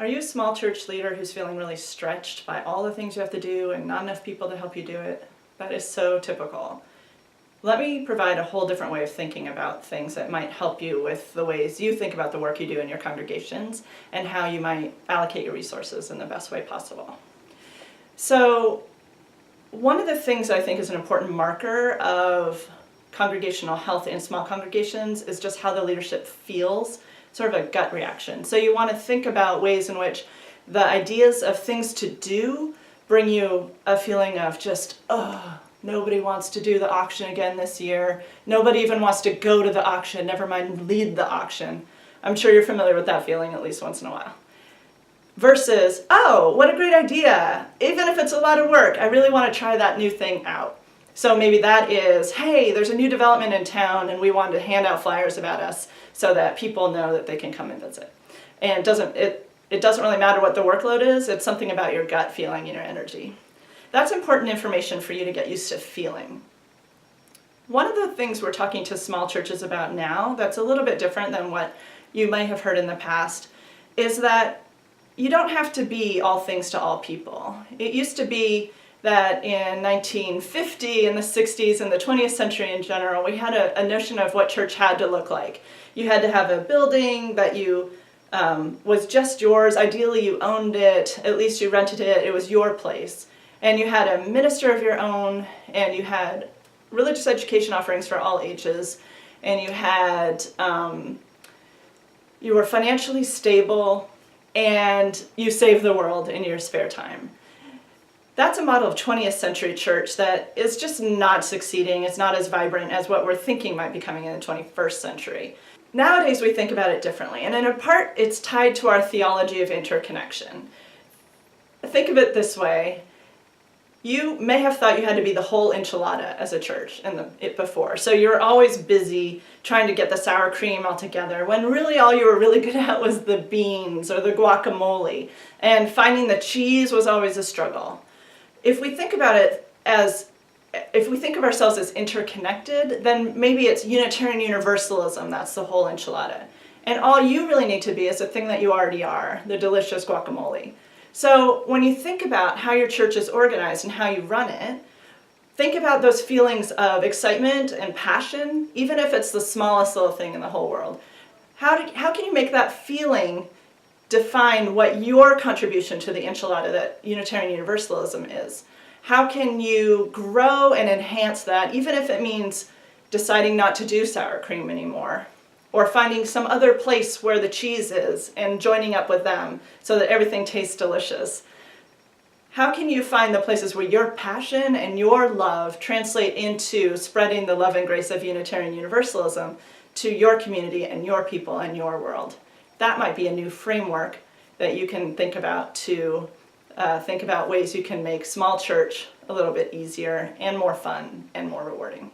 Are you a small church leader who's feeling really stretched by all the things you have to do and not enough people to help you do it? That is so typical. Let me provide a whole different way of thinking about things that might help you with the ways you think about the work you do in your congregations and how you might allocate your resources in the best way possible. So, one of the things I think is an important marker of congregational health in small congregations is just how the leadership feels, sort of a gut reaction. So you want to think about ways in which the ideas of things to do bring you a feeling of just, nobody wants to do the auction again this year. Nobody even wants to go to the auction, never mind lead the auction. I'm sure you're familiar with that feeling at least once in a while. Versus, oh, what a great idea. Even if it's a lot of work, I really want to try that new thing out. So maybe that is, hey, there's a new development in town and we wanted to hand out flyers about us so that people know that they can come and visit. And it doesn't really matter what the workload is, it's something about your gut feeling and your energy. That's important information for you to get used to feeling. One of the things we're talking to small churches about now that's a little bit different than what you might have heard in the past is that you don't have to be all things to all people. It used to be that in 1950, in the 60s, and the 20th century in general, we had a notion of what church had to look like. You had to have a building that you was just yours. Ideally, you owned it. At least you rented it. It was your place. And you had a minister of your own, and you had religious education offerings for all ages, and you had you were financially stable, and you saved the world in your spare time. That's a model of 20th century church that is just not succeeding. It's not as vibrant as what we're thinking might be coming in the 21st century. Nowadays we think about it differently, and in part it's tied to our theology of interconnection. Think of it this way. You may have thought you had to be the whole enchilada as a church before. So you're always busy trying to get the sour cream all together when really all you were really good at was the beans or the guacamole. And finding the cheese was always a struggle. If we think about it if we think of ourselves as interconnected, then maybe it's Unitarian Universalism, that's the whole enchilada. And all you really need to be is the thing that you already are, the delicious guacamole. So when you think about how your church is organized and how you run it, think about those feelings of excitement and passion, even if it's the smallest little thing in the whole world. How can you make that feeling define what your contribution to the enchilada that Unitarian Universalism is? How can you grow and enhance that, even if it means deciding not to do sour cream anymore, or finding some other place where the cheese is and joining up with them so that everything tastes delicious? How can you find the places where your passion and your love translate into spreading the love and grace of Unitarian Universalism to your community and your people and your world? That might be a new framework that you can think about to think about ways you can make small church a little bit easier and more fun and more rewarding.